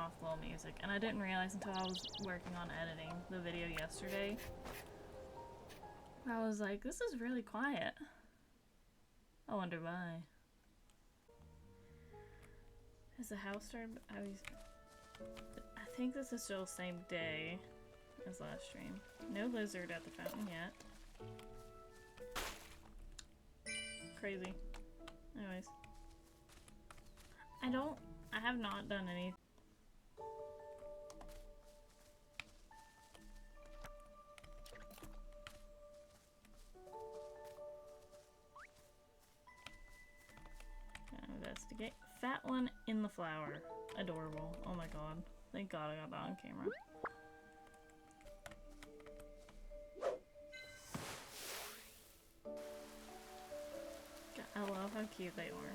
off little music, and I didn't realize until I was working on editing the video yesterday. I was like, this is really quiet. I wonder why. Has the house started? I think this is still the same day as last stream. No lizard at the fountain yet. Crazy. Anyways. I have not done any. Investigate. Fat one in the flower. Adorable. Oh my god. Thank god I got that on camera. God, I love how cute they are.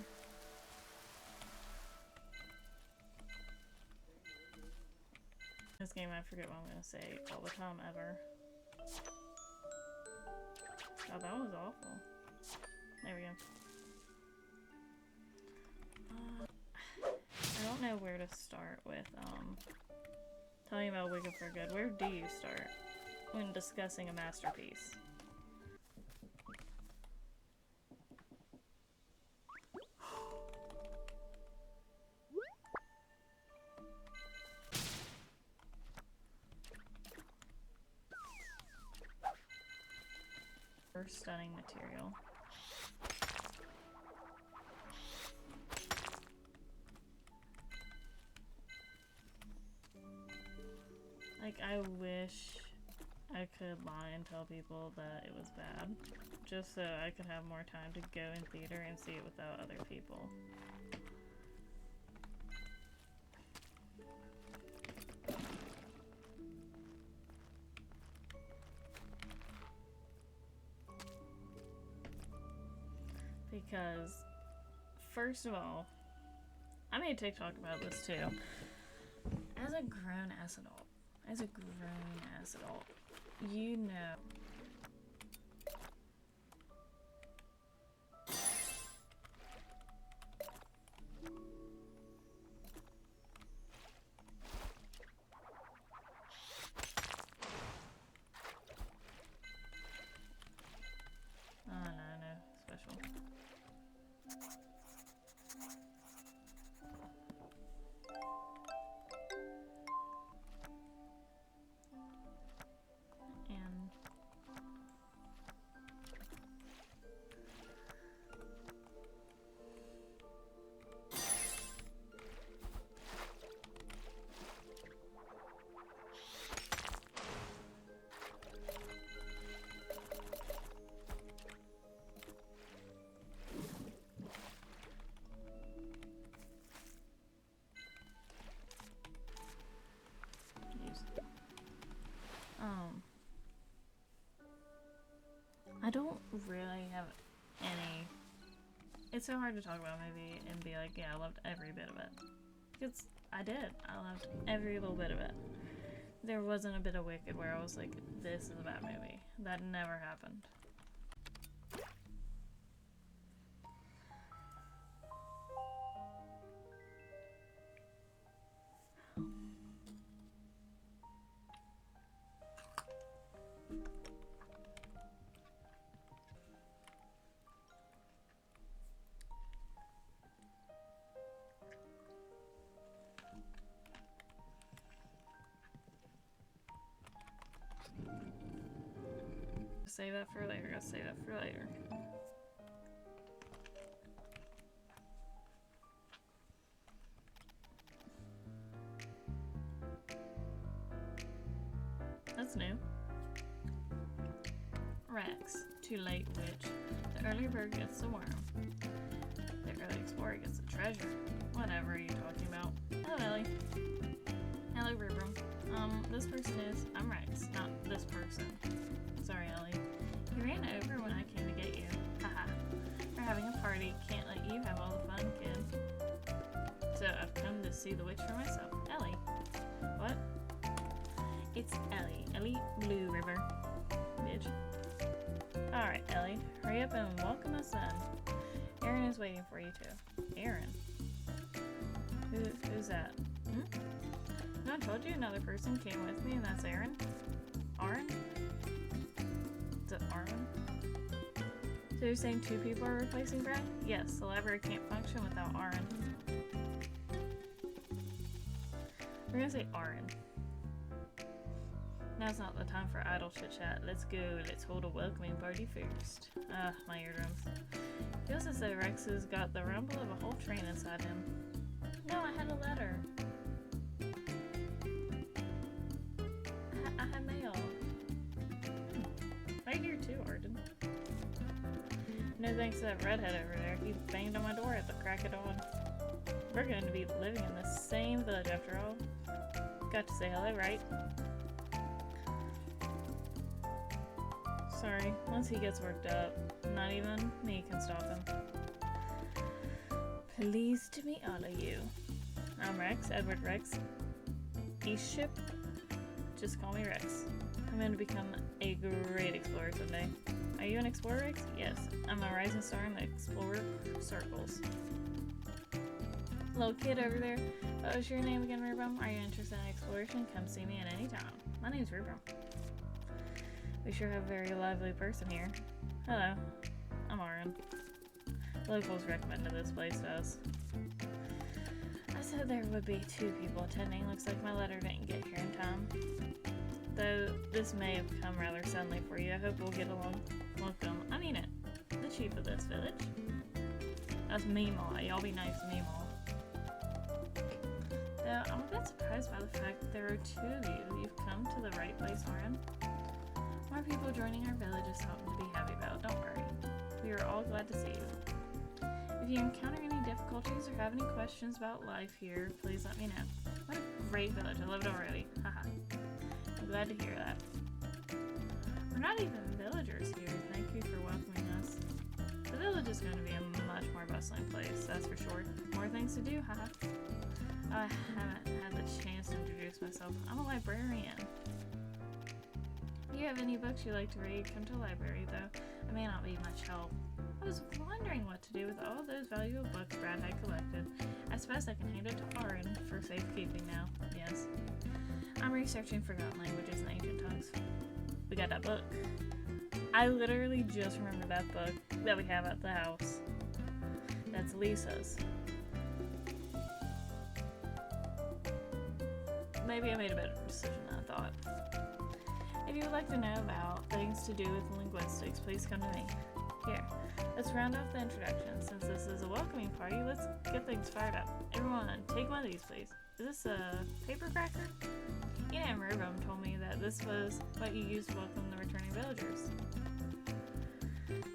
This game, I forget what I'm gonna say all the time ever. God, that was awful. There we go. I don't know where to start with, telling about Wicked for Good. Where do you start when discussing a masterpiece? First stunning material. Like, I wish I could lie and tell people that it was bad, just so I could have more time to go in theater and see it without other people. Because, first of all, I made a TikTok about this too. As a grown-ass adult, you know. Oh no, special. I don't really have any. It's so hard to talk about movie and be like, yeah, I loved every bit of it. Because I did. I loved every little bit of it. There wasn't a bit of Wicked where I was like, this is a bad movie. That never happened. Save that for later. Gotta save that for later. That's new. Rex. Too late, witch. The early bird gets the worm. The early explorer gets the treasure. Whatever are you talking about? Hello, Ellie. Hello, Ribram. This person is... I'm Rex, not this person. Sorry, Ellie. You ran over when I came to get you. Haha. We're having a party. Can't let you have all the fun, kid. So I've come to see the witch for myself. Ellie. What? It's Ellie. Ellie Blue River. Bitch. Alright, Ellie. Hurry up and welcome us in. Aaron is waiting for you too. Aaron? Who's that? Hmm? No, I told you another person came with me, and that's Aaron. Aaron? Is it Aaron? So you're saying 2 people are replacing Brad? Yes, the library can't function without Aaron. We're gonna say Aaron. Now's not the time for idle chit-chat. Let's go. Let's hold a welcoming party first. Ah, my eardrums. Feels as though Rex has got the rumble of a whole train inside him. No, I had a letter. I had mail. Right here too, Arden. No thanks to that redhead over there. He banged on my door at the crack of dawn. We're going to be living in the same village after all. Got to say hello, right? Sorry, once he gets worked up, not even me can stop him. Pleased to meet all of you. I'm Rex, Edward Rex. Eastship. Just call me Rex. I'm going to become a great explorer someday. Are you an explorer, Rex? Yes, I'm a rising star in the explorer circles. Little kid over there. What was your name again, Rubrum? Are you interested in exploration? Come see me at any time. My name's Rubrum. We sure have a very lively person here. Hello, I'm Aaron. Locals recommended this place to us. I said there would be 2 people attending. Looks like my letter didn't get here in time. Though this may have come rather suddenly for you, I hope we'll get along. Welcome. I mean it. The chief of this village. That's Meemaw. Y'all be nice to Meemaw. Though I'm a bit surprised by the fact that there are 2 of you. You've come to the right place, Aaron. More people joining our village is something to be happy about. Don't worry. We are all glad to see you. If you encounter any difficulties or have any questions about life here, please let me know. What a great village. I love it already. Haha. I'm glad to hear that. We're not even villagers here. Thank you for welcoming us. The village is going to be a much more bustling place, that's for sure. More things to do, haha. I haven't had the chance to introduce myself. I'm a librarian. If you have any books you like to read, come to the library, though I may not be much help. I was wondering what to do with all those valuable books Brad had collected. I suppose I can hand it to Aaron for safekeeping now. Yes. I'm researching forgotten languages and ancient tongues. We got that book. I literally just remembered that book that we have at the house. That's Lisa's. Maybe I made a better decision than I thought. If you would like to know about things to do with linguistics, please come to me. Here, let's round off the introduction. Since this is a welcoming party, let's get things fired up. Everyone, take one of these, please. Is this a paper cracker? Ina and Rubum told me that this was what you used to welcome the returning villagers.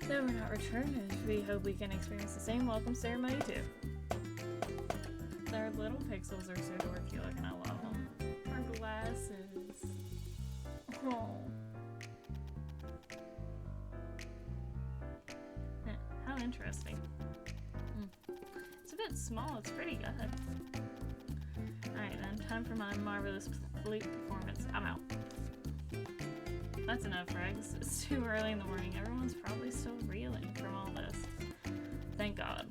Though we're not returners, we hope we can experience the same welcome ceremony too. Their little pixels are so dorky looking, I love them. Our glasses. Oh. How interesting. It's a bit small, it's pretty good. Alright then, time for my marvelous flute performance. I'm out. That's enough, Rex. It's too early in the morning. Everyone's probably still reeling from all this. Thank God.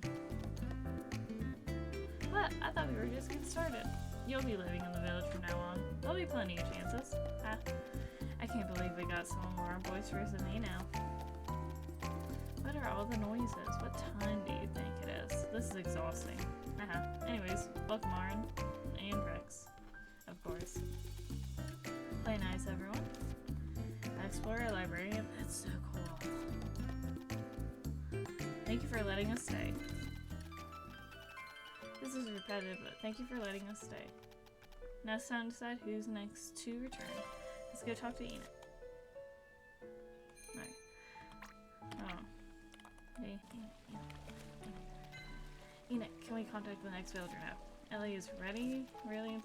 But I thought we were just getting started. You'll be living in the village from now on. There'll be plenty of chances. I can't believe we got someone more boisterous than me now. What are all the noises? What time do you think it is? This is exhausting. Anyways, welcome Aaron. And Rex. Of course. Play nice, everyone. Explorer librarian. That's so cool. Thank you for letting us stay. This is repetitive, but thank you for letting us stay. Now it's time to decide who's next to return. Let's go talk to Enoch. Alright. Oh. Hey, Enoch, can we contact the next villager now? Ellie is ready, really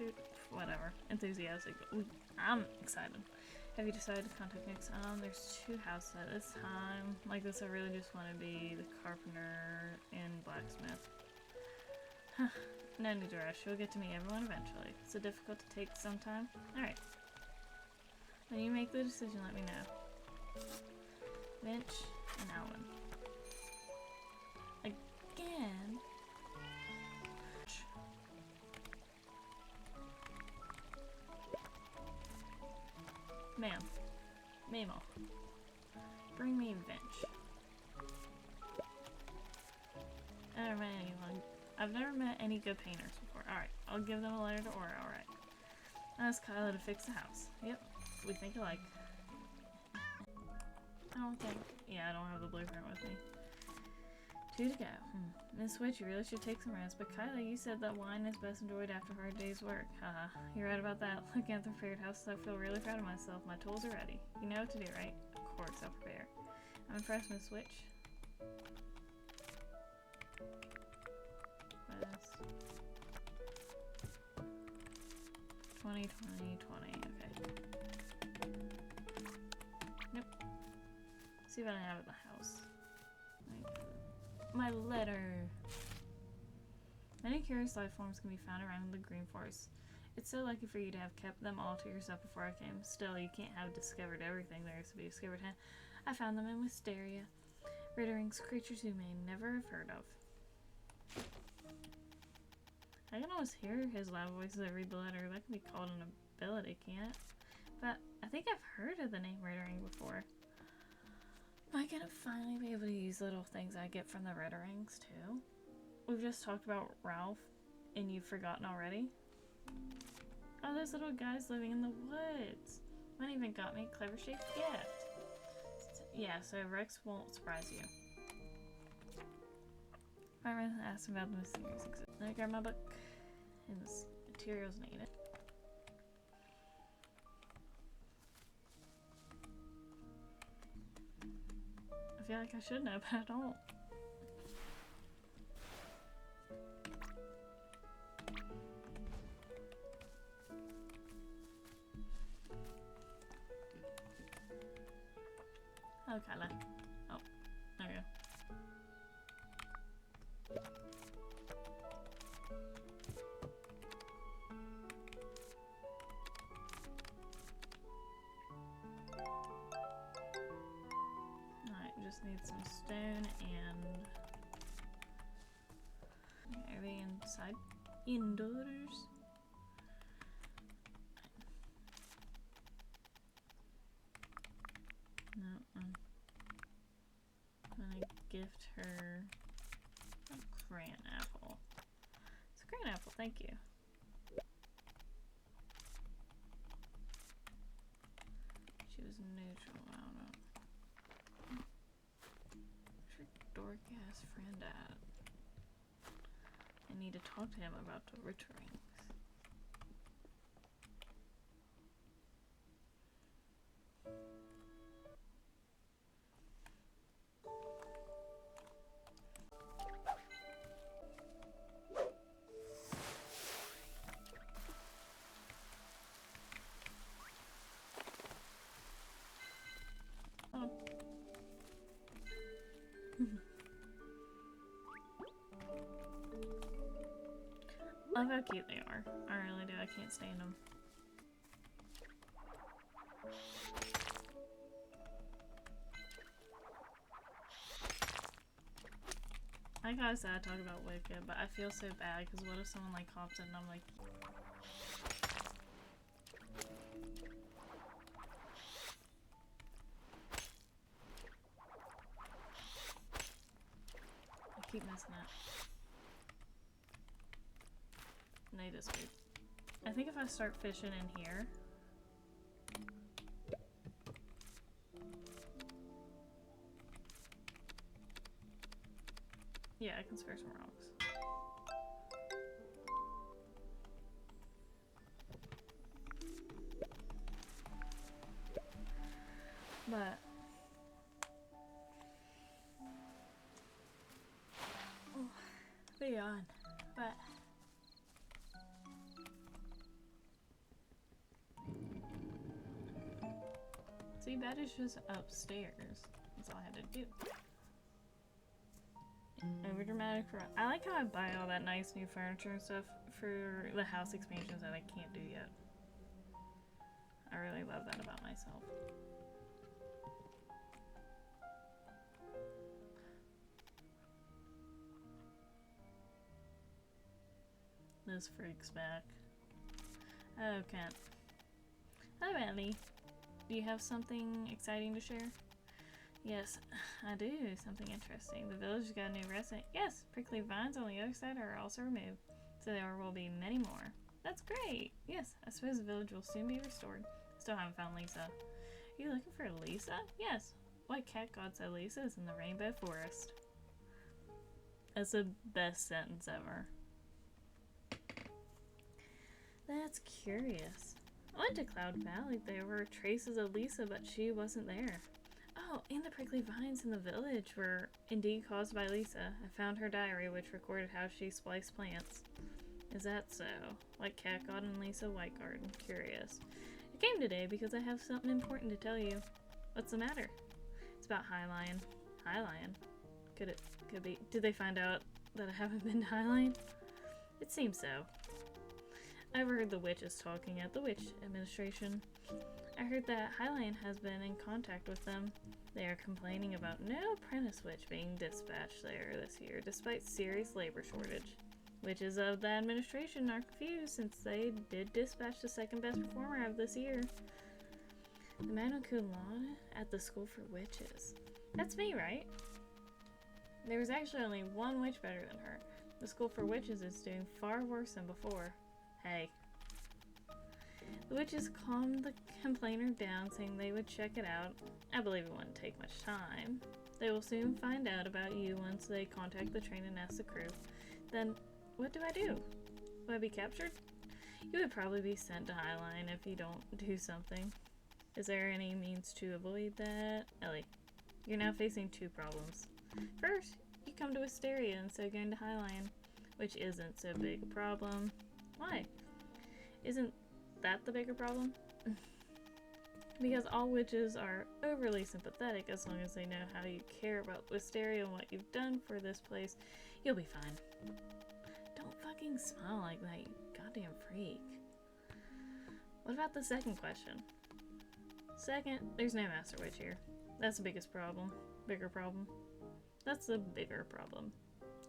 enthusiastic. I'm excited. Have you decided to contact next? There's 2 houses at this time. Like this, I really just want to be the carpenter and blacksmith. Huh. No need to rush. We'll get to meet everyone eventually. Is it difficult to take some time? Alright. When you make the decision, let me know. Finch and Alvin. Again. ma'am. Mamo. Bring me Vinch. I've never met any good painters before. Alright, I'll give them a letter to Aura, alright. Ask Kyla to fix the house. Yep, we think alike. I don't think... Yeah, I don't have the blueprint with me. 2 to go. Miss Witch, you really should take some rest, but Kyla, you said that wine is best enjoyed after a hard day's work. Haha, you're right about that. Looking at the prepared house, I feel really proud of myself. My tools are ready. You know what to do, right? Of course, I'll prepare. I'm impressed, Miss Witch. West. 20, 20, 20. Okay. Nope. See what I have at the house. My letter. Many curious life forms can be found around the Green Forest. It's so lucky for you to have kept them all to yourself before I came. Still, you can't have discovered everything there is to be discovered. I found them in Wisteria. Ritterings, creatures you may never have heard of. I can almost hear his loud voice as I read the letter. That can be called an ability, can't it? But I think I've heard of the name Rittering before. Am I gonna finally be able to use little things I get from the Ritterings too? We've just talked about Ralph, and you've forgotten already? Oh, those little guys living in the woods. One even got me a clever shaped gift. Yeah, so Rex won't surprise you. Fireman asked about the mysterious exhibit. Let me grab my book. And the materials needed. I feel like I should know, but I don't. Oh, Kyla. Oh, there we go. Alright, just need some stone and everything inside. Indoors. No, I'm gonna gift her a crayon apple. It's a crayon apple, thank you. She was neutral, I don't know. Where's your dork ass friend at? I need to talk to him about the Ritterings. Oh. Love how cute they are. I really do. I can't stand them. I gotta say I talk about Wicked, but I feel so bad because what if someone like hops in and I'm like, I keep messing up. Night is weird. I think if I start fishing in here. Yeah, I can spare some rocks. But beyond. But see, that is just upstairs. That's all I had to do. Over dramatic for I like how I buy all that nice new furniture and stuff for the house expansions that I can't do yet. I really love that about myself. This freak's back. Oh, Kent. Hi, Ellie. Do you have something exciting to share? Yes, I do. Something interesting. The village has got a new resident. Yes, prickly vines on the other side are also removed, so there will be many more. That's great. Yes, I suppose the village will soon be restored. Still haven't found Lisa. Are you looking for Lisa? Yes. White Cat God said Lisa is in the Rainbow Forest. That's the best sentence ever. That's curious. I went to Cloud Valley. There were traces of Lisa, but she wasn't there. Oh, and the prickly vines in the village were indeed caused by Lisa. I found her diary, which recorded how she spliced plants. Is that so? White Cat God and Lisa Whitegarden. Curious. I came today because I have something important to tell you. What's the matter? It's about High Lion. High Lion? Could be. Did they find out that I haven't been to High Lion? It seems so. I overheard the witches talking at the witch administration. I heard that High Lion has been in contact with them. They are complaining about no apprentice witch being dispatched there this year, despite serious labor shortage. Witches of the administration are confused since they did dispatch the second best performer of this year. The Manu Kulana at the School for Witches. That's me, right? There was actually only one witch better than her. The School for Witches is doing far worse than before. Hey. The witches calmed the complainer down, saying they would check it out. I believe it wouldn't take much time. They will soon find out about you once they contact the train and ask the crew. Then, what do I do? Will I be captured? You would probably be sent to High Lion if you don't do something. Is there any means to avoid that? Ellie, you're now facing two problems. First, you come to Wisteria instead of going to High Lion, which isn't so big a problem. Why? Isn't that the bigger problem? Because all witches are overly sympathetic as long as they know how you care about Wisteria and what you've done for this place. You'll be fine. Don't fucking smile like that, you goddamn freak. What about the second question? Second, there's no Master Witch here. That's the biggest problem. Bigger problem. That's the bigger problem.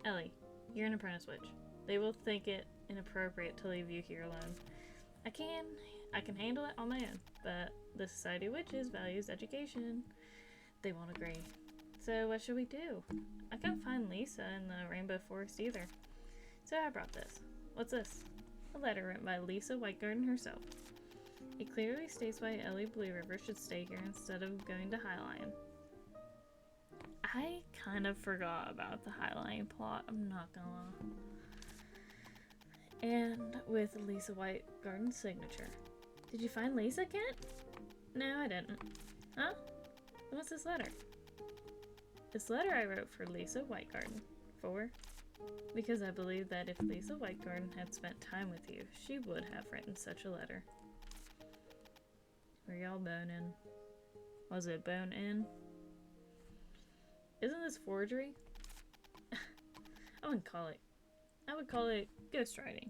Ellie, you're an apprentice witch. They will think it inappropriate to leave you here alone. I can handle it on my own, but the Society of Witches values education. They won't agree. So what should we do? I can't find Lisa in the Rainbow Forest either. So I brought this. What's this? A letter written by Lisa Whitegarden herself. It clearly states why Ellie Blue River should stay here instead of going to High Lion. I kind of forgot about the High Lion plot, I'm not gonna lie. And with Lisa Whitegarden's signature. Did you find Lisa, Kent? No, I didn't. Huh? What's this letter? This letter I wrote for Lisa Whitegarden. For? Because I believe that if Lisa Whitegarden had spent time with you, she would have written such a letter. Were y'all boning? Was it bone in? Isn't this forgery? I would call it ghostwriting.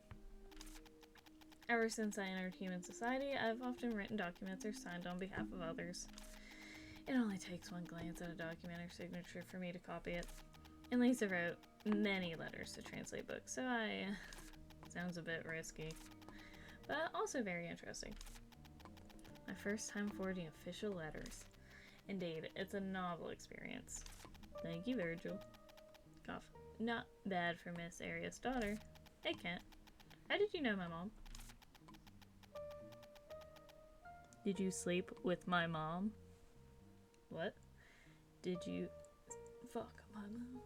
Ever since I entered human society, I've often written documents or signed on behalf of others. It only takes one glance at a document or signature for me to copy it. And Lisa wrote many letters to translate books, so sounds a bit risky, but also very interesting. My first time forging official letters. Indeed, it's a novel experience. Thank you, Virgil. Cough. Not bad for Miss Arias' daughter. Hey, Kent. How did you know my mom? Did you sleep with my mom? What? Did you... Fuck my mom.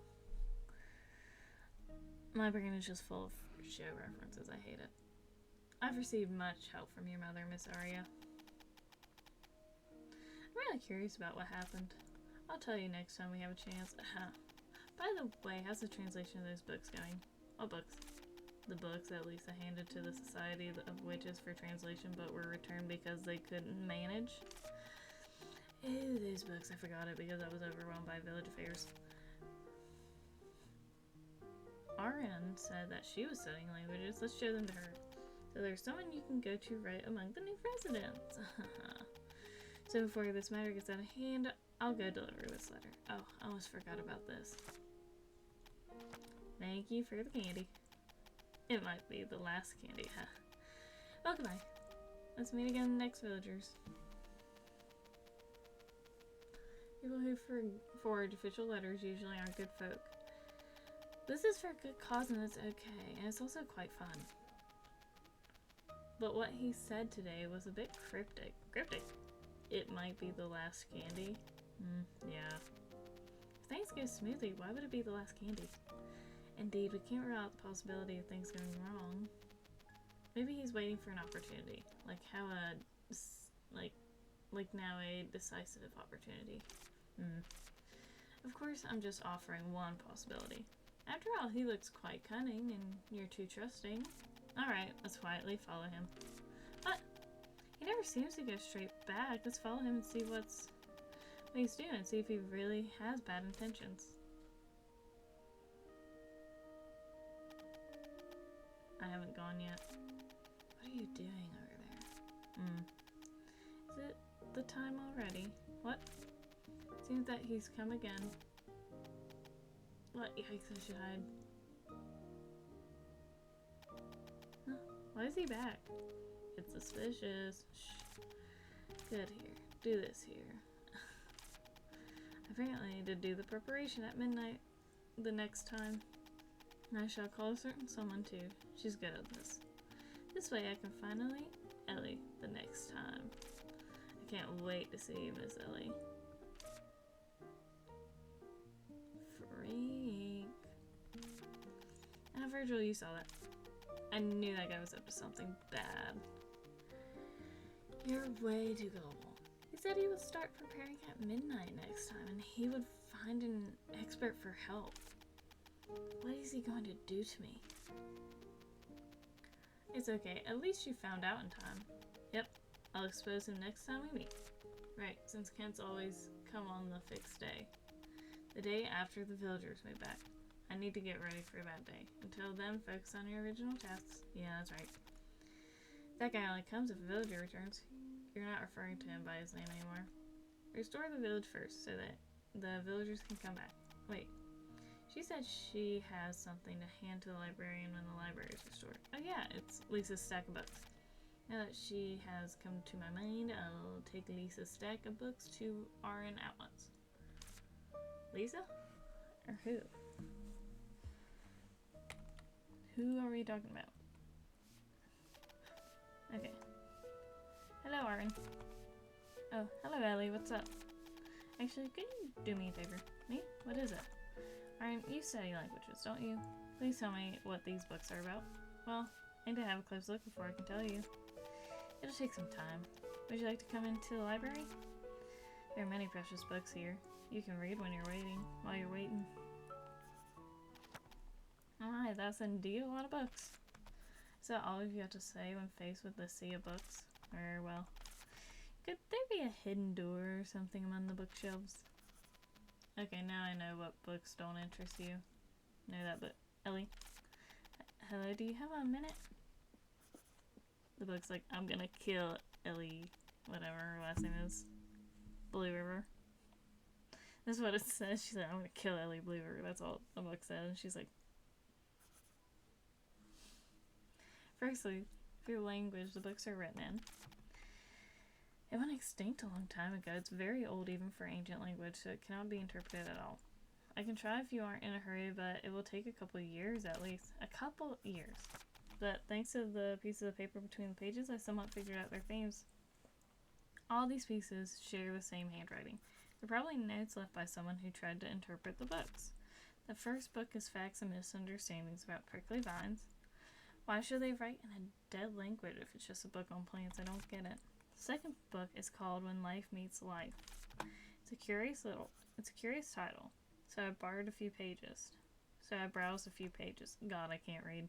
My brain is just full of show references. I hate it. I've received much help from your mother, Miss Aria. I'm really curious about what happened. I'll tell you next time we have a chance. By the way, how's the translation of those books going? What books? The books that Lisa handed to the Society of Witches for translation but were returned because they couldn't manage? Ew, those books. I forgot it because I was overwhelmed by village affairs. RN said that she was studying languages. Let's show them to her. So there's someone you can go to right among the new residents. So before this matter gets out of hand, I'll go deliver this letter. Oh, I almost forgot about this. Thank you for the candy. It might be the last candy, huh? Well, goodbye. Let's meet again next, villagers. People who forge official letters usually aren't good folk. This is for a good cause and it's okay, and it's also quite fun. But what he said today was a bit cryptic. Cryptic? It might be the last candy. Yeah. If things go smoothly, why would it be the last candy? Indeed, we can't rule out the possibility of things going wrong. Maybe he's waiting for an opportunity, like how like now a decisive opportunity. Of course, I'm just offering one possibility. After all, he looks quite cunning, and you're too trusting. Alright, let's quietly follow him. What? He never seems to go straight back. Let's follow him and see what he's doing, see if he really has bad intentions. I haven't gone yet. What are you doing over there? Is it the time already? What? Seems that he's come again. What? Yikes, I should hide. Huh? Why is he back? It's suspicious. Shh. Good here. Do this here. Apparently I need to do the preparation at midnight the next time. I shall call a certain someone too. She's good at this. This way I can finally Ellie the next time. I can't wait to see Miss Ellie. Freak. Ah, Virgil, you saw that. I knew that guy was up to something bad. You're way too gullible. He said he would start preparing at midnight next time and he would find an expert for help. What is he going to do to me? It's okay. At least you found out in time. Yep. I'll expose him next time we meet. Right, since Kent's always come on the fixed day. The day after the villagers move back. I need to get ready for that day. Until then, focus on your original tasks. Yeah, that's right. That guy only comes if a villager returns. You're not referring to him by his name anymore. Restore the village first, so that the villagers can come back. Wait. She said she has something to hand to the librarian when the library is restored. Oh yeah, it's Lisa's stack of books. Now that she has come to my mind, I'll take Lisa's stack of books to Arin at once. Lisa? Or who? Who are we talking about? Okay. Hello, Arin. Oh, hello, Ellie. What's up? Actually, could you do me a favor? Me? What is it? Arin, you study languages, don't you? Please tell me what these books are about. Well, I need to have a close look before I can tell you. It'll take some time. Would you like to come into the library? There are many precious books here. You can read when you're waiting, while you're waiting. Alright, that's indeed a lot of books. Is that all you have to say when faced with the sea of books? Or, well, could there be a hidden door or something among the bookshelves? Okay, now I know what books don't interest you. Know that, but Ellie. Hello, do you have a minute? The book's like, I'm gonna kill Ellie, whatever her last name is. Blue River. That's what it says. She's like, I'm gonna kill Ellie Blue River. That's all the book says. And she's like, firstly, for your language, the books are written in. It went extinct a long time ago. It's very old even for ancient language, so it cannot be interpreted at all. I can try if you aren't in a hurry, but it will take a couple years at least. A couple years. But thanks to the pieces of paper between the pages, I somewhat figured out their themes. All these pieces share the same handwriting. They're probably notes left by someone who tried to interpret the books. The first book is facts and misunderstandings about prickly vines. Why should they write in a dead language if it's just a book on plants? I don't get it. The second book is called When Life Meets Life. It's a curious title. So I borrowed a few pages. So I browsed a few pages. God, I can't read.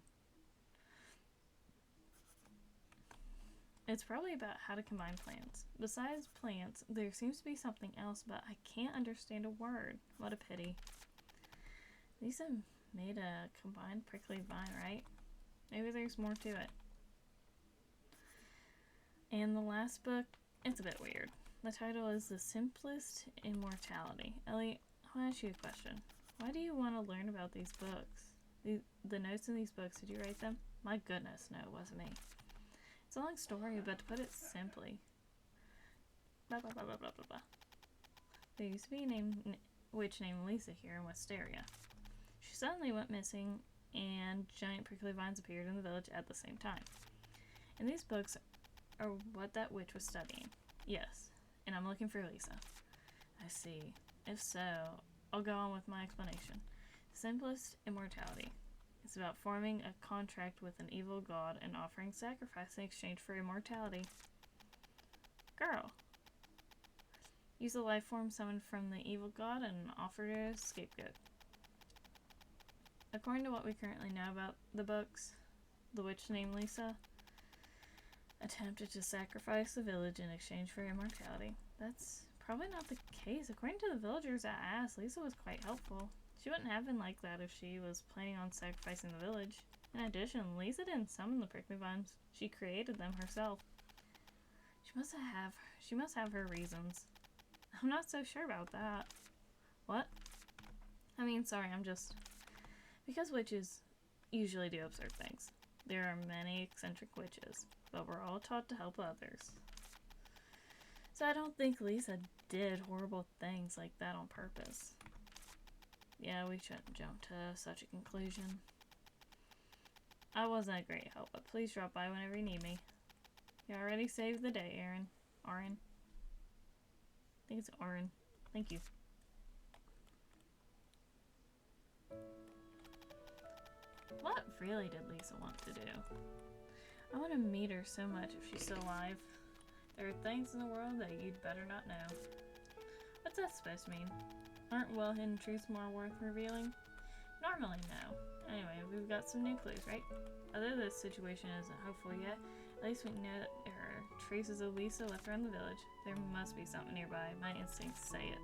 It's probably about how to combine plants. Besides plants, there seems to be something else, but I can't understand a word. What a pity. Lisa made a combined prickly vine, right? Maybe there's more to it. And the last book, it's a bit weird. The title is The Simplest Immortality. Ellie, I'll ask you a question. Why do you want to learn about these books? The notes in these books, did you write them? My goodness, no, it wasn't me. It's a long story, but to put it simply. Blah, blah, blah, blah, blah, blah, blah. There used to be a witch named Lisa here in Wisteria. She suddenly went missing, and giant prickly vines appeared in the village at the same time. And these books are what that witch was studying. Yes, and I'm looking for Lisa. I see. If so, I'll go on with my explanation. The simplest immortality. It's about forming a contract with an evil god and offering sacrifice in exchange for immortality. Girl. Use a life form summoned from the evil god and offer it as a scapegoat. According to what we currently know about the books, the witch named Lisa attempted to sacrifice the village in exchange for immortality. That's probably not the case. According to the villagers I asked, Lisa was quite helpful. She wouldn't have been like that if she was planning on sacrificing the village. In addition, Lisa didn't summon the prickly vines. She created them herself. She must have her reasons. I'm not so sure about that. What? I mean, sorry, because witches usually do absurd things. There are many eccentric witches, but we're all taught to help others. So I don't think Lisa did horrible things like that on purpose. Yeah, we shouldn't jump to such a conclusion. I wasn't a great help, but please drop by whenever you need me. You already saved the day, Aaron. Arin. I think it's Arin. Thank you. What really did Lisa want to do? I want to meet her so much if she's still alive. There are things in the world that you'd better not know. What's that supposed to mean? Aren't well-hidden truths more worth revealing? Normally, no. Anyway, we've got some new clues, right? Although this situation isn't hopeful yet, at least we know that there are traces of Lisa left around the village. There must be something nearby. My instincts say it.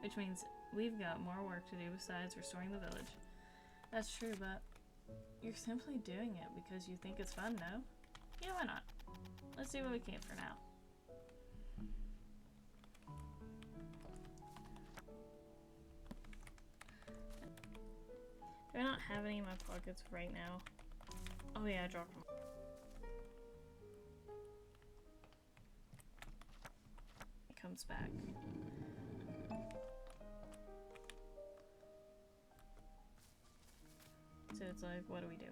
Which means we've got more work to do besides restoring the village. That's true, but you're simply doing it because you think it's fun, no? Yeah, why not? Let's do what we can for now. Do I not have any in my pockets right now? Oh yeah, I dropped them. It comes back. So it's like, what do we do?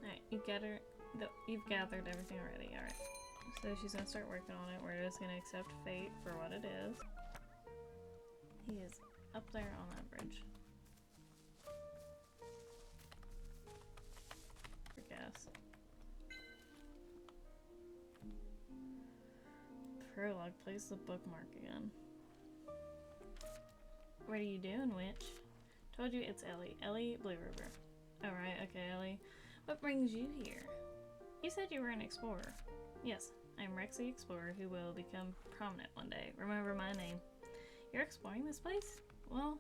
Alright, you've gathered everything already. Alright. So she's gonna start working on it. We're just gonna accept fate for what it is. He is up there on that bridge. I guess. Prologue, place the bookmark again. What are you doing, witch? Told you it's Ellie. Ellie Blue River. Alright, okay, Ellie. What brings you here? You said you were an explorer. Yes, I'm Rexy Explorer, who will become prominent one day. Remember my name. You're exploring this place? Well,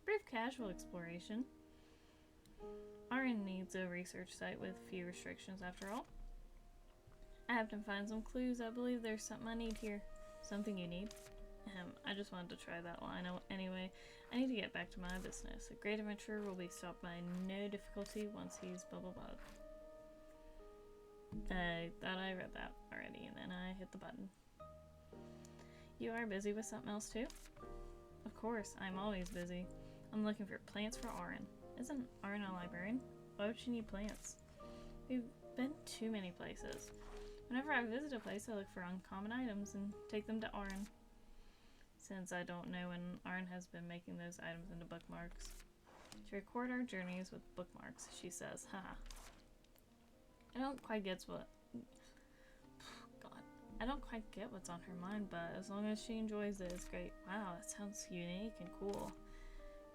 brief casual exploration. Arin needs a research site with few restrictions after all. I have to find some clues. I believe there's something I need here. Something you need? I just wanted to try that line out anyway. I need to get back to my business. A great adventurer will be stopped by no difficulty once he's bubble bug. I thought I read that already, and then I hit the button. You are busy with something else too? Of course, I'm always busy. I'm looking for plants for Arin. Isn't Arin a librarian? Why would she need plants? We've been too many places. Whenever I visit a place, I look for uncommon items and take them to Arin. Since I don't know when Arin has been making those items into bookmarks. To record our journeys with bookmarks, she says, haha. I don't quite get what's on her mind, but as long as she enjoys it, it's great. Wow, that sounds unique and cool.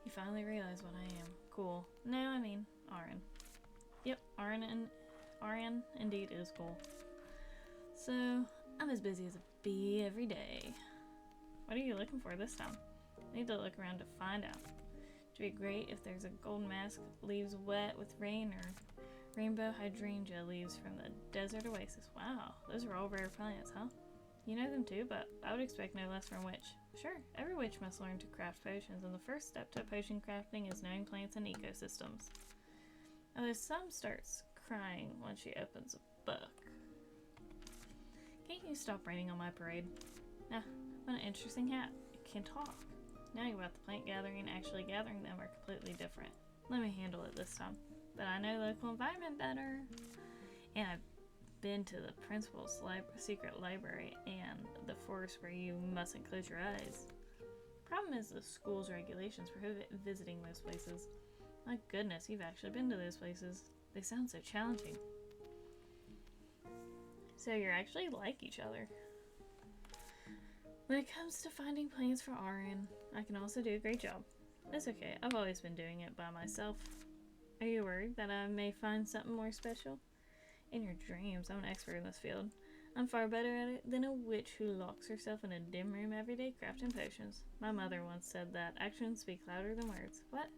You finally realize what I am. Cool. No, I mean, Arin. Yep, Arin indeed is cool. So, I'm as busy as a bee every day. What are you looking for this time? I need to look around to find out. It'd be great if there's a golden mask leaves wet with rain, or rainbow hydrangea leaves from the desert oasis. Wow, those are all rare plants, huh? You know them too, but I would expect no less from a witch. Sure, every witch must learn to craft potions, and the first step to potion crafting is knowing plants and ecosystems. Although some starts crying when she opens a book. Can't you stop raining on my parade? Ah, what an interesting hat. It can talk. Knowing about the plant gathering and actually gathering them are completely different. Let me handle it this time. But I know the local environment better. And I've been to the principal's secret library and the forest where you mustn't close your eyes. Problem is the school's regulations prohibit visiting those places. My goodness, you've actually been to those places. They sound so challenging. So you're actually like each other. When it comes to finding plants for Auron, I can also do a great job. It's okay, I've always been doing it by myself. Are you worried that I may find something more special? In your dreams, I'm an expert in this field. I'm far better at it than a witch who locks herself in a dim room every day crafting potions. My mother once said that actions speak louder than words. What?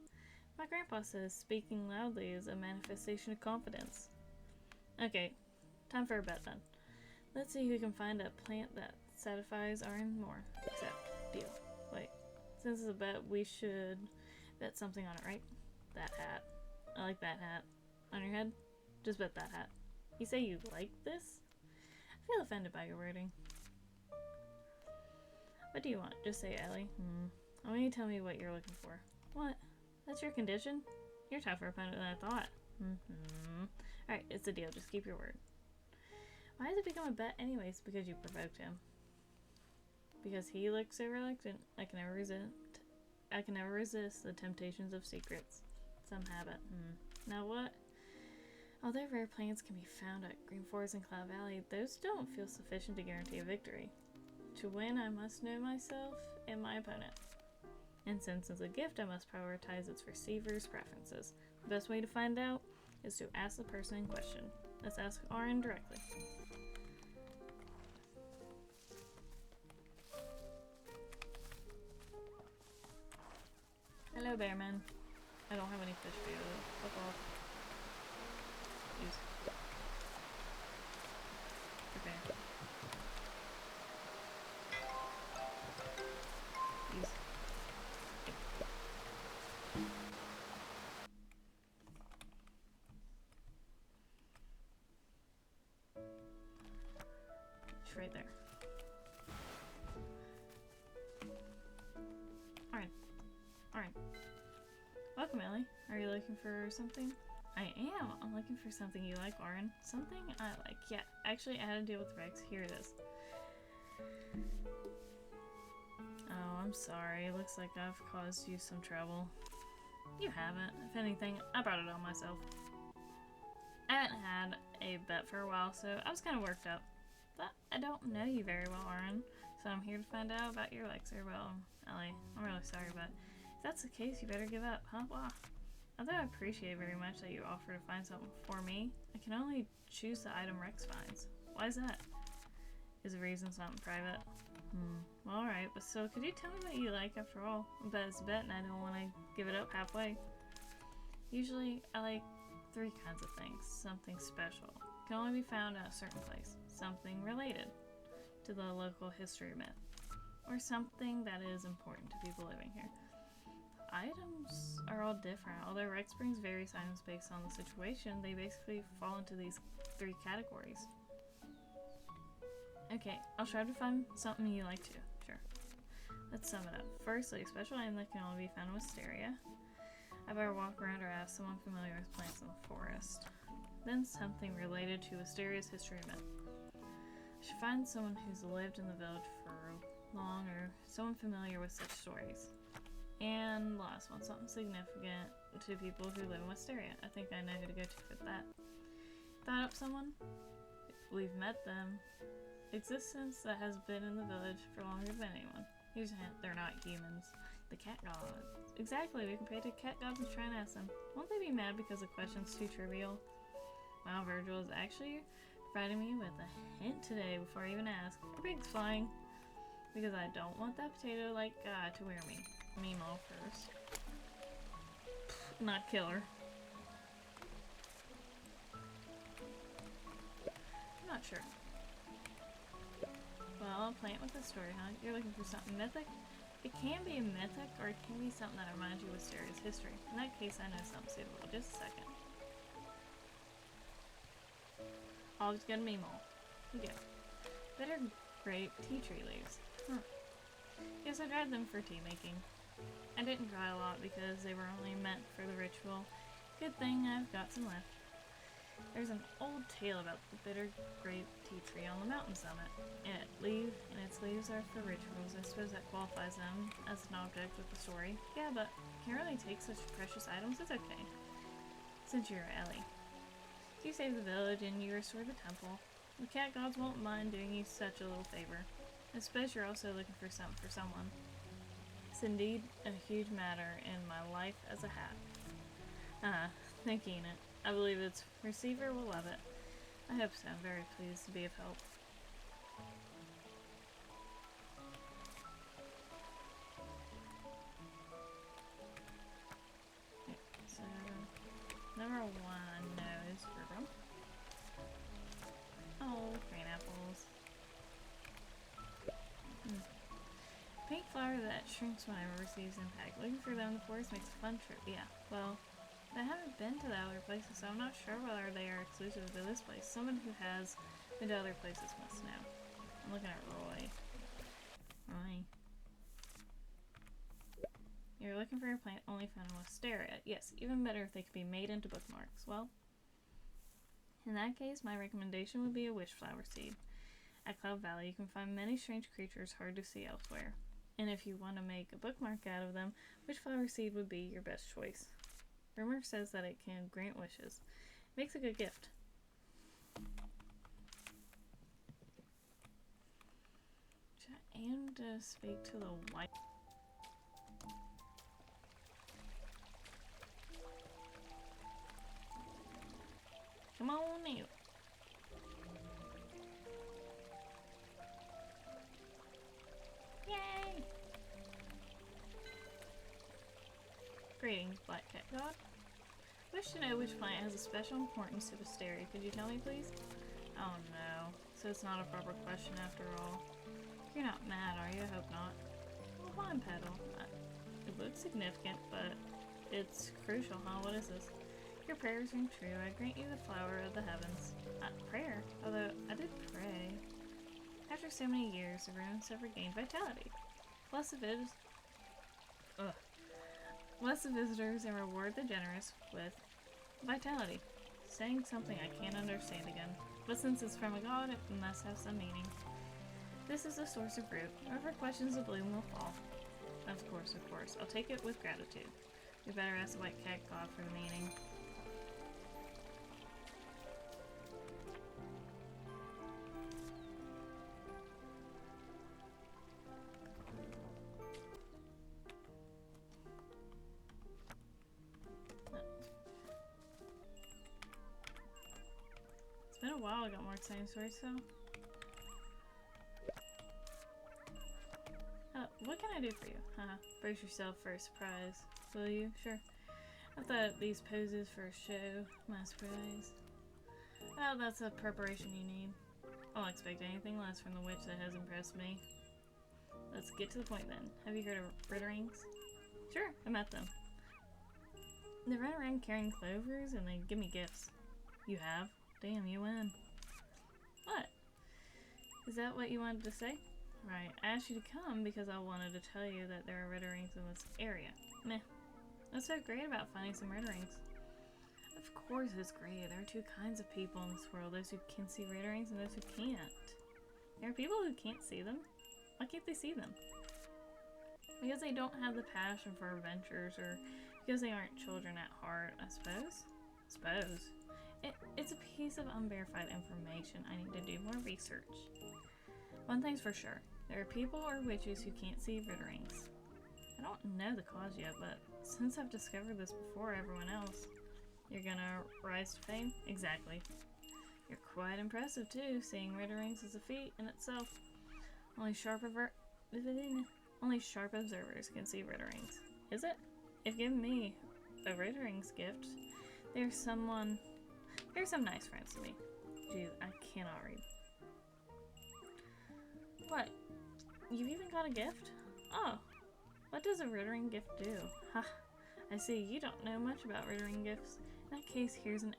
My grandpa says speaking loudly is a manifestation of confidence. Okay, time for a bet then. Let's see who can find a plant that satisfies Auron more. Accept. Deal. Wait, since it's a bet, we should bet something on it, right? That hat. I like that hat. On your head? Just bet that hat. You say you like this? I feel offended by your wording. What do you want? Just say Ellie. I want you to tell me what you're looking for. What? That's your condition? You're a tougher opponent than I thought. Alright, it's a deal. Just keep your word. Why has it become a bet anyways? Because you provoked him. Because he looks so reluctant. I can never resist the temptations of secrets. Some habit. Now what? Although rare plants can be found at Green Forest and Cloud Valley, those don't feel sufficient to guarantee a victory. To win, I must know myself and my opponent. And since it's a gift, I must prioritize its receiver's preferences. The best way to find out is to ask the person in question. Let's ask Auron directly. Hello, Bearman. I don't have any fish for you. Fuck off. Use. Okay. Use. It's right there. Alright. Alright. Welcome, Ellie. Are you looking for something? I am. I'm looking for something you like, Auron. Something I like. Yeah, actually, I had a deal with Rex. Here it is. Oh, I'm sorry. Looks like I've caused you some trouble. You haven't. If anything, I brought it on myself. I haven't had a bet for a while, so I was kind of worked up. But I don't know you very well, Auron, so I'm here to find out about your elixir. Well, Ellie, I'm really sorry, but if that's the case, you better give up, huh? Wow. Although I appreciate very much that you offer to find something for me, I can only choose the item Rex finds. Why is that? Is the reason something private? Well, alright, but so could you tell me what you like after all? I bet it's a bet and I don't want to give it up halfway. Usually, I like 3 kinds of things. Something special. Can only be found at a certain place. Something related to the local history myth. Or something that is important to people living here. Items are all different. Although Rex brings various items based on the situation, they basically fall into these 3 categories. Okay, I'll try to find something you like too. Sure. Let's sum it up. Firstly, a special item that can only be found in Wisteria. I better walk around or ask someone familiar with plants in the forest. Then something related to Wisteria's history myth. I should find someone who's lived in the village for long or someone familiar with such stories. And last one, something significant to people who live in Wisteria. I think I know who to go to for that. Thought up someone? We've met them. Existence that has been in the village for longer than anyone. Here's a hint, they're not humans. The cat gods. Exactly, we can pray to cat gods and try and ask them. Won't they be mad because the question's too trivial? Wow, Virgil is actually providing me with a hint today before I even ask. Her pig's flying. Because I don't want that potato-like guy to wear me. Meemaw first. Not kill her. I'm not sure. Well, What's the story, huh? You're looking for something mythic? It can be mythic, or it can be something that reminds you of Wisteria's history. In that case, I know something suitable. Just a second. Always gonna be more. Here you go. Bitter grape tea tree leaves. Huh. Yes, I dried them for tea making. I didn't dry a lot because they were only meant for the ritual. Good thing I've got some left. There's an old tale about the bitter grape tea tree on the mountain summit. And its leaves are for rituals. I suppose that qualifies them as an object with the story. Yeah, but can't really take such precious items. It's okay. Since you're Ellie. You save the village and you restore the temple. The cat gods won't mind doing you such a little favor. I suppose you're also looking for something for someone. It's indeed a huge matter in my life as a hat. Thinking it. I believe its receiver will love it. I hope so. I'm very pleased to be of help. Okay, so number 1 knows Rubrum. Oh, green apples. Pink flower that shrinks whenever it receives impact. Looking for them in the forest makes a fun trip. Yeah, well, I haven't been to the other places, so I'm not sure whether they are exclusive to this place. Someone who has been to other places must know. I'm looking at Roy. Roy. You're looking for a plant only found in Wisteria. Yes, even better if they could be made into bookmarks. Well, in that case, my recommendation would be a wishflower seed. At Cloud Valley, you can find many strange creatures hard to see elsewhere. And if you want to make a bookmark out of them, wishflower seed would be your best choice. Rumor says that it can grant wishes. Makes a good gift. I aim to speak to the white. Come on, you. Yay! Greetings, Black Cat God. Wish to know which plant has a special importance to Wisteria. Could you tell me, please? Oh no. So it's not a proper question after all. You're not mad, are you? I hope not. Well, fine, Petal. It looks significant, but it's crucial, huh? What is this? Your prayers ring true. I grant you the flower of the heavens. Prayer? Although, I did pray. After so many years, the ruins have regained vitality. Bless the visitors and reward the generous with vitality. Saying something I can't understand again. But since it's from a god, it must have some meaning. This is the source of fruit. Whoever questions the bloom will fall. Of course, of course. I'll take it with gratitude. We better ask the White Cat God for the meaning. It's been a while I got more exciting stories, so. What can I do for you? Brace yourself for a surprise, will you? Sure. I thought these poses for a show. My surprise. Well, that's the preparation you need. I won't expect anything less from the witch that has impressed me. Let's get to the point then. Have you heard of Ritterings? Sure, I met them. They run around carrying clovers and they give me gifts. You have? Damn, you win. What? Is that what you wanted to say? Right, I asked you to come because I wanted to tell you that there are Ritterings in this area. Meh. What's so great about finding some Ritterings? Of course it's great. There are two kinds of people in this world. Those who can see Ritterings and those who can't. There are people who can't see them. Why can't they see them? Because they don't have the passion for adventures, or because they aren't children at heart, I suppose. It's a piece of unverified information. I need to do more research. One thing's for sure. There are people or witches who can't see Ritterings. I don't know the cause yet, but since I've discovered this before everyone else, you're gonna rise to fame? Exactly. You're quite impressive too. Seeing Ritterings is a feat in itself. Only sharp observers can see Ritterings. Is it? If given me a Ritterings gift, there's some nice friends to me. Jeez, I cannot read. What? You've even got a gift? Oh, what does a Rittering gift do? Ha, I see, you don't know much about Rittering gifts. In that case, here's an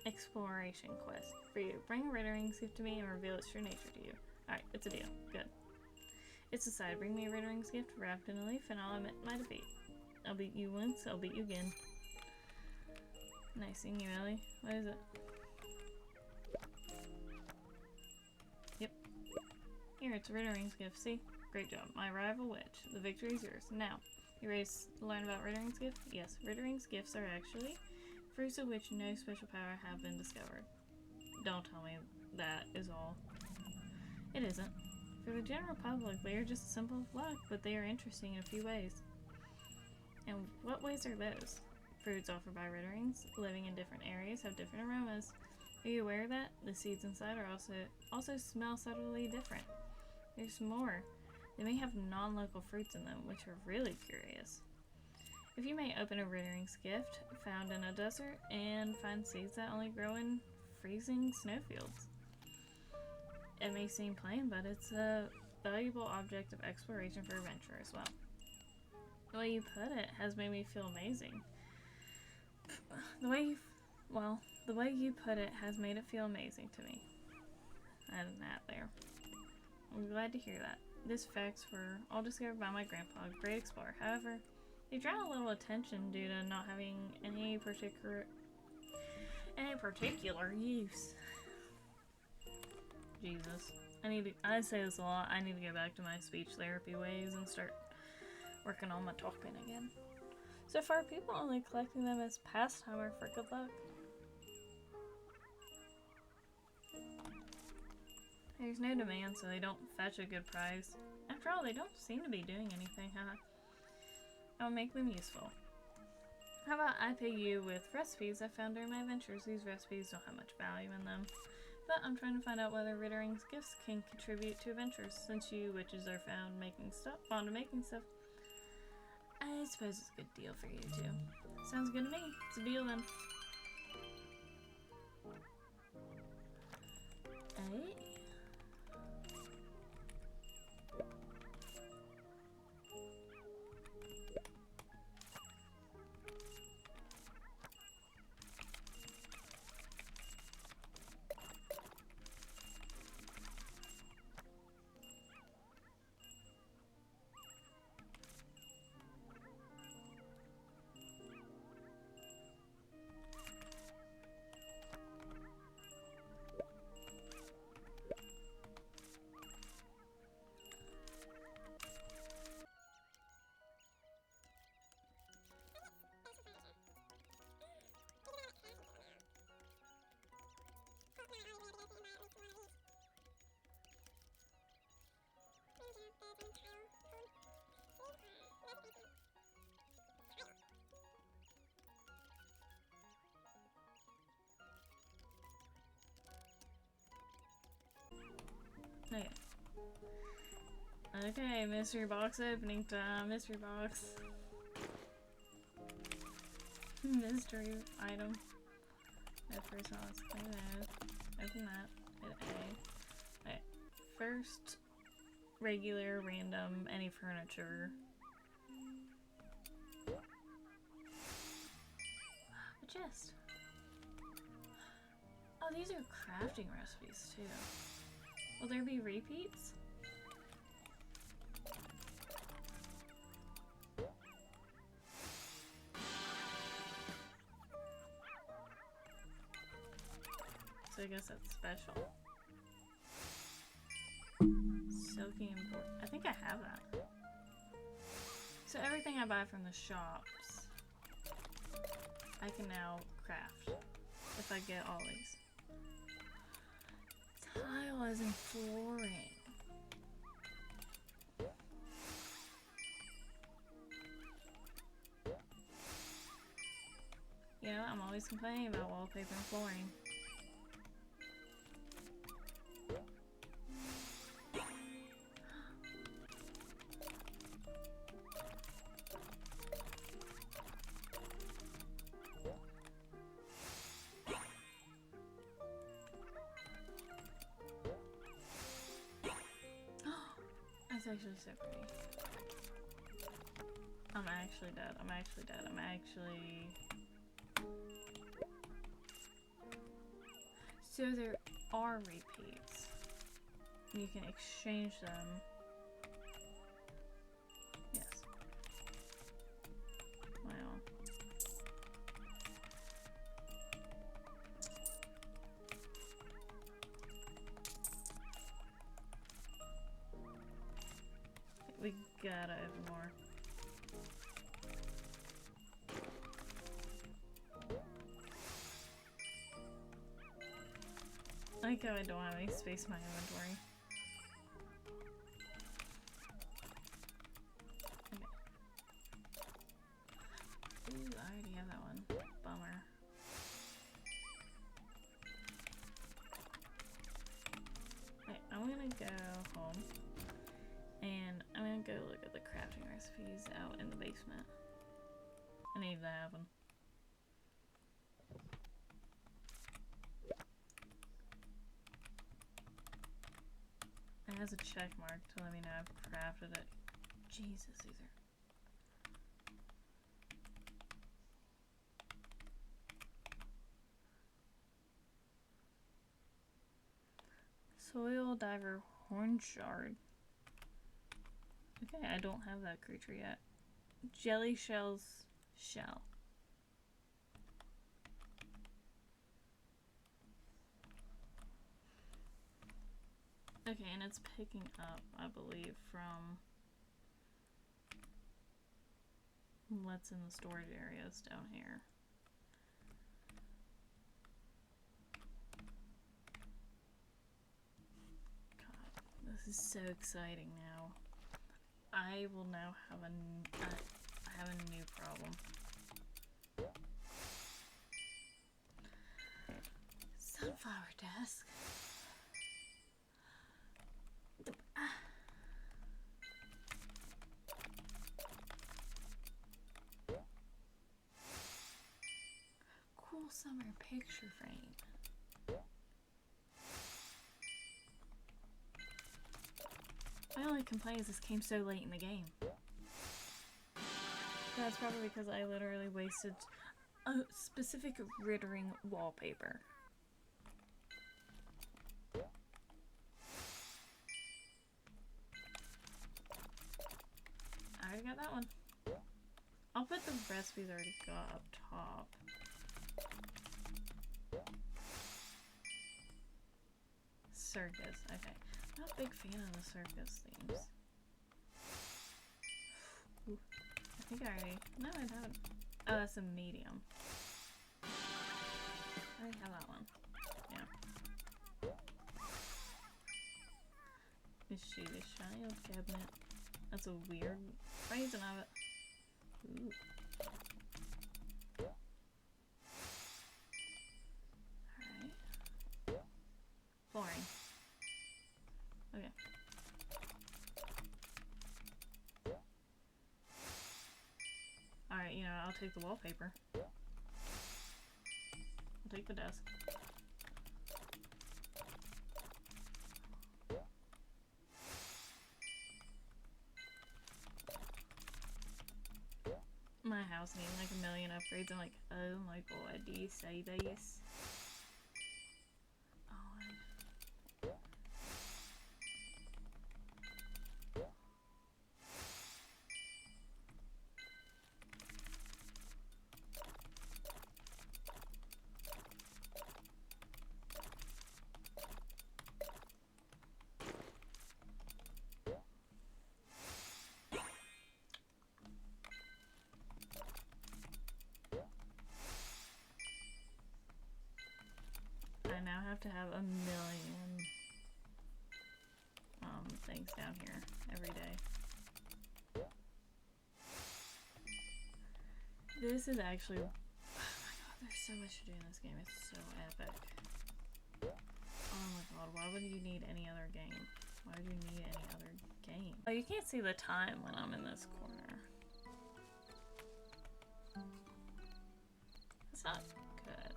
exploration quest for you. Bring Rittering's gift to me and reveal its true nature to you. Alright, it's a deal. Good. It's decided. Bring me a Rittering's gift wrapped in a leaf and I'll admit my defeat. I'll beat you once, I'll beat you again. Nice seeing you, Ellie. What is it? Yep. Here, it's Rittering's gift. See? Great job. My rival witch. The victory is yours. Now, you ready to learn about Rittering's gift? Yes, Rittering's gifts are actually fruits of which no special power have been discovered. Don't tell me that is all. It isn't. For the general public, they are just a symbol of luck, but they are interesting in a few ways. And what ways are those? Fruits offered by Ritterings, living in different areas, have different aromas. Are you aware of that? The seeds inside are also smell subtly different. There's more. They may have non-local fruits in them, which are really curious. If you may open a Rittering's gift found in a desert and find seeds that only grow in freezing snowfields. It may seem plain, but it's a valuable object of exploration for adventure as well. The way you put it has made me feel amazing. The way you put it has made it feel amazing to me. Add an at there. I'm glad to hear that. These facts were all discovered by my grandpa, a great explorer. However, they draw a little attention due to not having any particular use. Jesus. I say this a lot. I need to go back to my speech therapy ways and start working on my talking again. So far, people only collecting them as pastime or for good luck. There's no demand, so they don't fetch a good price. After all, they don't seem to be doing anything, huh? I'll make them useful. How about I pay you with recipes I found during my adventures? These recipes don't have much value in them, but I'm trying to find out whether Rittering's gifts can contribute to adventures. Since you witches are fond of making stuff, I suppose it's a good deal for you too. Sounds good to me. It's a deal then. Hey. Okay. Okay, mystery box opening time. Mystery box. Mystery item. That first one, let's clean those. Open that. Hit A. Okay. First, regular, random, any furniture. A chest. Oh, these are crafting recipes too. Will there be repeats? So I guess that's special. Silky and board. I think I have that. So everything I buy from the shops, I can now craft if I get all these. Tile as in flooring. You know, I'm always complaining about wallpaper and flooring. It's actually so pretty. I'm actually dead. I'm actually dead. I'm actually... So there are repeats. You can exchange them. Yes. Wow. We gotta open more. I like how I don't have any space in my inventory. Okay. Ooh, I already have that one. Bummer. Right, I'm gonna go home. And I'm gonna go look at the crafting recipes out in the basement. I need to have them. It has a check mark to let me know I've crafted it. Jesus, Caesar. Soil diver horn shard. Okay, I don't have that creature yet. Jelly shells shell. Okay, and it's picking up, I believe, from what's in the storage areas down here. God, this is so exciting now. I will now have a new problem. Sunflower desk. Cool summer picture frame. My only complaint is this came so late in the game. That's probably because I literally wasted a specific Rittering wallpaper. I already got that one. I'll put the recipes I already got up top. Circus, okay. I'm not a big fan of the circus themes. Ooh, I think I already... No, I haven't. Oh, that's a medium. I already have that one. Yeah. Mischievous shiny old cabinet. That's a weird phrasing of it. Ooh. Alright. Flooring. Okay. Alright, you know, I'll take the wallpaper. I'll take the desk. My house needs like a million upgrades. I'm like, oh my god, do you say this? I now have to have a million things down here every day. This is actually, oh my god, there's so much to do in this game. It's so epic. Oh my god, why would you need any other game? Why would you need any other game? Oh, you can't see the time when I'm in this corner. That's not good.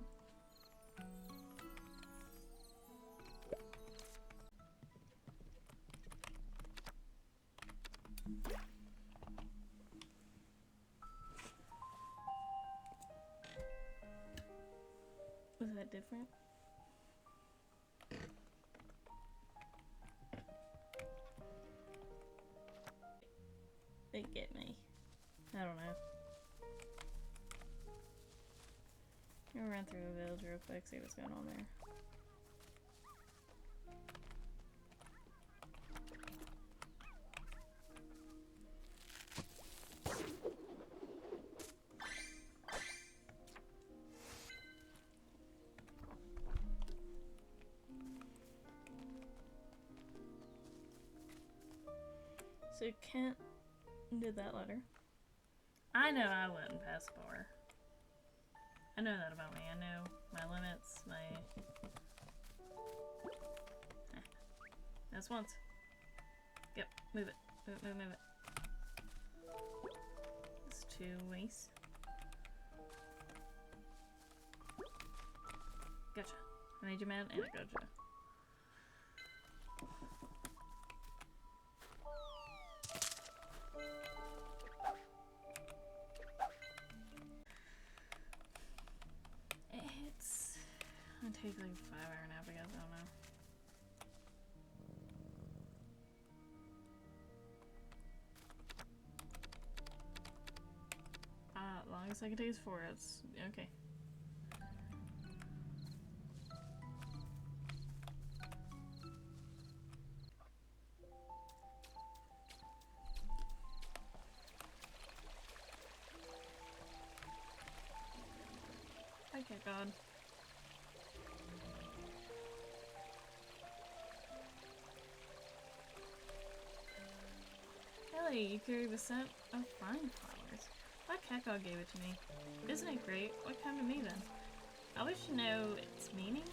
Was that different? They get me. I don't know. I'm gonna run through the village real quick, see what's going on there. So Kent did that letter. I know I wouldn't pass the bar. I know that about me. I know my limits, my... That's once. Yep, move it. Move it, move it. It's 2 waste. Gotcha. I made you mad and I gotcha. Take like a 5-hour nap, I guess, I don't know. Long as I can take his 4, it's okay. Okay, God. Ellie, you carry the scent of fine flowers. Black Cat God gave it to me. Isn't it great? What come to me then? I wish to know its meaning.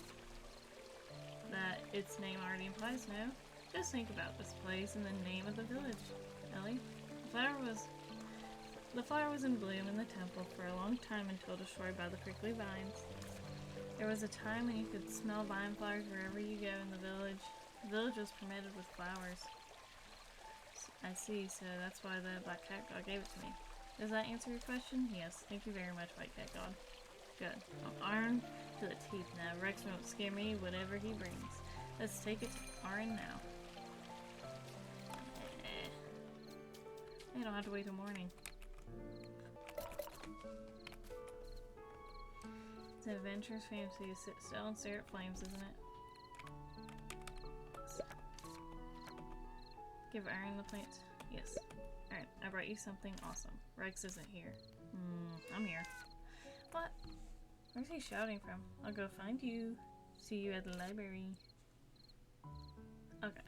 That its name already implies no. Just think about this place and the name of the village, Ellie. The flower was in bloom in the temple for a long time until destroyed by the prickly vines. There was a time when you could smell vine flowers wherever you go in the village. The village was permitted with flowers. I see, so that's why the Black Cat God gave it to me. Does that answer your question? Yes. Thank you very much, White Cat God. Good. I'm armed to the teeth now. Rex won't scare me, whatever he brings. Let's take it to Arn now. You don't have to wait till morning. It's an adventurous fantasy to sit still and stare at flames, isn't it? Give Aaron the plants. Yes. Alright, I brought you something awesome. Rex isn't here. I'm here. What? Where's he shouting from? I'll go find you. See you at the library. Okay.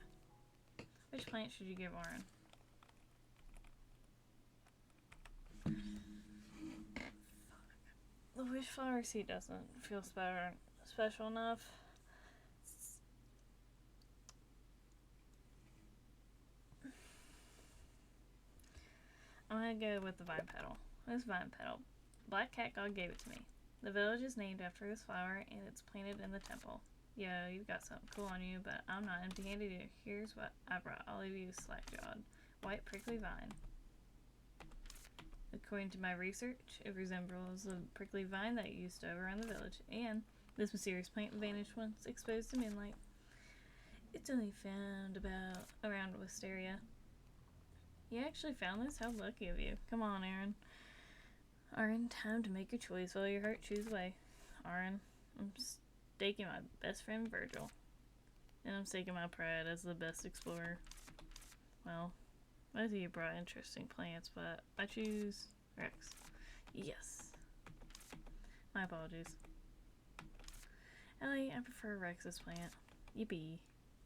Which plant should you give Aaron? The wish flower seed doesn't feel special enough. I'm gonna go with the vine petal. This vine petal. Black Cat God gave it to me. The village is named after this flower and it's planted in the temple. Yo, you've got something cool on you, but I'm not empty-handed either. Here's what I brought all of you slack-jawed. White prickly vine. According to my research, it resembles a prickly vine that used to overrun the village, and this mysterious plant vanished once exposed to moonlight. It's only found around Wisteria. You actually found this? How lucky of you. Come on, Aaron. Aaron, time to make your choice. While your heart choose way. Aaron, I'm staking my best friend Virgil. And I'm staking my pride as the best explorer. Well, both of you brought interesting plants, but I choose Rex. Yes. My apologies. Ellie, I prefer Rex's plant. Yippee.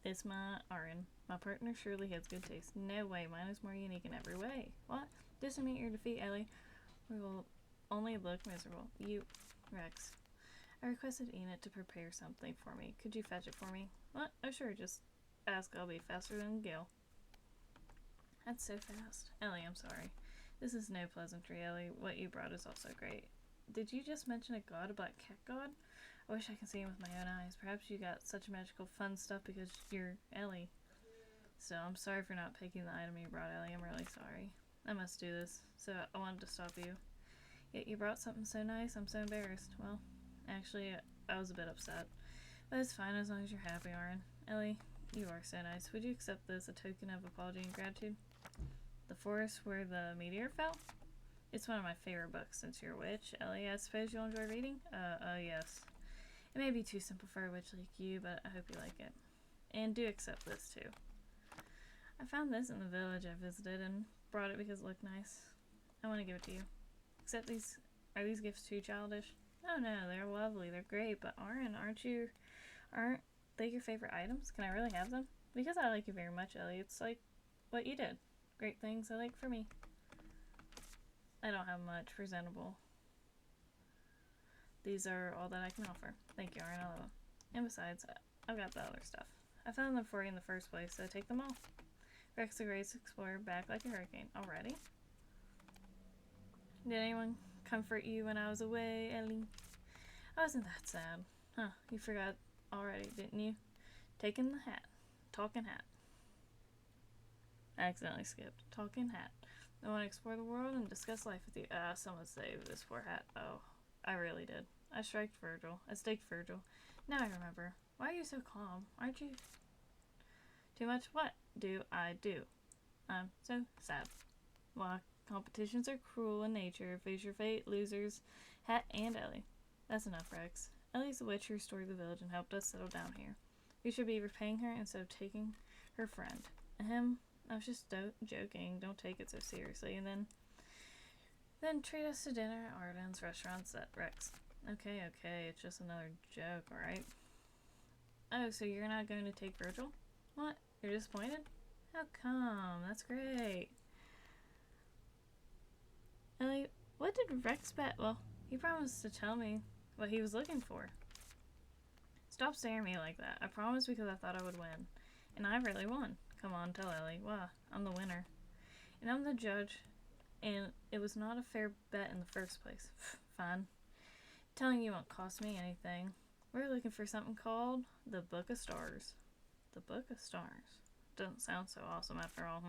It's my Aaron. My partner surely has good taste. No way, mine is more unique in every way. What? Just to meet your defeat, Ellie. We will only look miserable. You, Rex. I requested Enid to prepare something for me. Could you fetch it for me? What? Oh sure, just ask. I'll be faster than Gil. That's so fast. Ellie, I'm sorry. This is no pleasantry, Ellie. What you brought is also great. Did you just mention a god, a Black Cat God? I wish I could see him with my own eyes. Perhaps you got such magical fun stuff because you're Ellie. So I'm sorry for not picking the item you brought, Ellie. I'm really sorry. I must do this, so I wanted to stop you. Yet you brought something so nice, I'm so embarrassed. Well, actually, I was a bit upset. But it's fine as long as you're happy, Aaron. Ellie, you are so nice. Would you accept this, a token of apology and gratitude? The Forest Where the Meteor Fell? It's one of my favorite books since you're a witch. Ellie, I suppose you'll enjoy reading? Yes. It may be too simple for a witch like you, but I hope you like it. And do accept this, too. I found this in the village I visited and brought it because it looked nice. I want to give it to you. Except are these gifts too childish? Oh no, they're lovely, they're great, but Aaron, aren't they your favorite items? Can I really have them? Because I like you very much, Ellie. It's like what you did. Great things I like for me. I don't have much presentable. These are all that I can offer. Thank you, Aaron, I love them. And besides, I've got the other stuff. I found them for you in the first place, so take them all. Rex the Great Explorer back like a hurricane. Already? Did anyone comfort you when I was away, Ellie? I wasn't that sad. Huh, you forgot already, didn't you? Taking the hat. Talking hat. I accidentally skipped. Talking hat. I want to explore the world and discuss life with you. Someone saved this poor hat. Oh, I really did. I staked Virgil. Now I remember. Why are you so calm? Aren't you? Too much? What do I do? I'm so sad. Why? Competitions are cruel in nature. Face your fate, losers. Hat and Ellie. That's enough, Rex. Ellie's the witch who restored the village and helped us settle down here. We should be repaying her instead of taking her friend. Ahem. I was just joking. Don't take it so seriously. And then treat us to dinner at Arden's restaurant set, Rex. Okay, it's just another joke, alright? Oh, so you're not going to take Virgil? What? You're disappointed? How come? That's great. Ellie, what did Rex bet? Well, he promised to tell me what he was looking for. Stop staring at me like that. I promised because I thought I would win. And I really won. Come on, tell Ellie. Wow, I'm the winner. And I'm the judge. And it was not a fair bet in the first place. Fine. Telling you won't cost me anything. We're looking for something called the Book of Stars. The Book of Stars. Doesn't sound so awesome after all,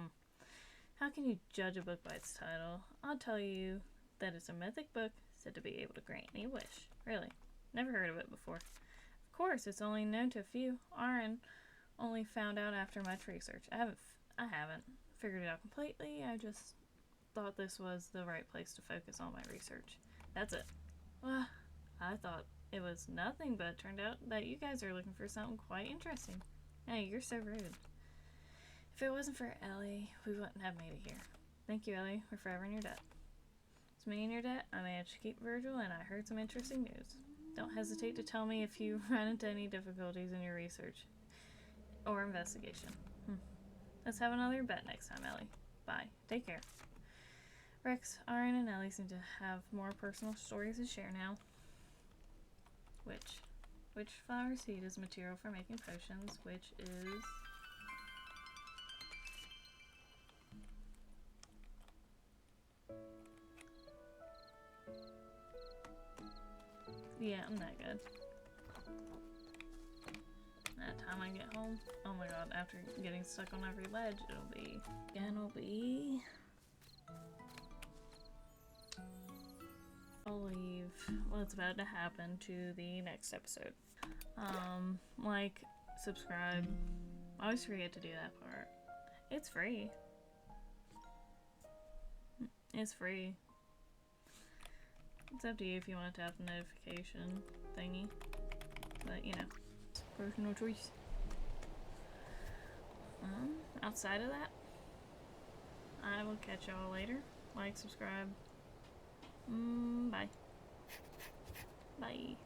How can you judge a book by its title? I'll tell you that it's a mythic book said to be able to grant any wish. Really? Never heard of it before. Of course, it's only known to a few. Aaron only found out after much research. I haven't figured it out completely. I just thought this was the right place to focus on my research. That's it. Well, I thought it was nothing, but it turned out that you guys are looking for something quite interesting. Hey, you're so rude. If it wasn't for Ellie, we wouldn't have made it here. Thank you, Ellie. We're forever in your debt. It's me in your debt. I managed to keep Virgil, and I heard some interesting news. Don't hesitate to tell me if you run into any difficulties in your research or investigation. Let's have another bet next time, Ellie. Bye. Take care. Rex, Aaron, and Ellie seem to have more personal stories to share now. Which flower seed is material for making potions? Which is... Yeah, I'm that good. That time I get home, oh my god, after getting stuck on every ledge, it'll be... I'll leave what's about to happen to the next episode. Like, subscribe. I always forget to do that part. It's free. It's free. It's up to you if you want to tap the notification thingy. But, you know, it's personal choice. Outside of that, I will catch y'all later. Like, subscribe. Bye. Bye.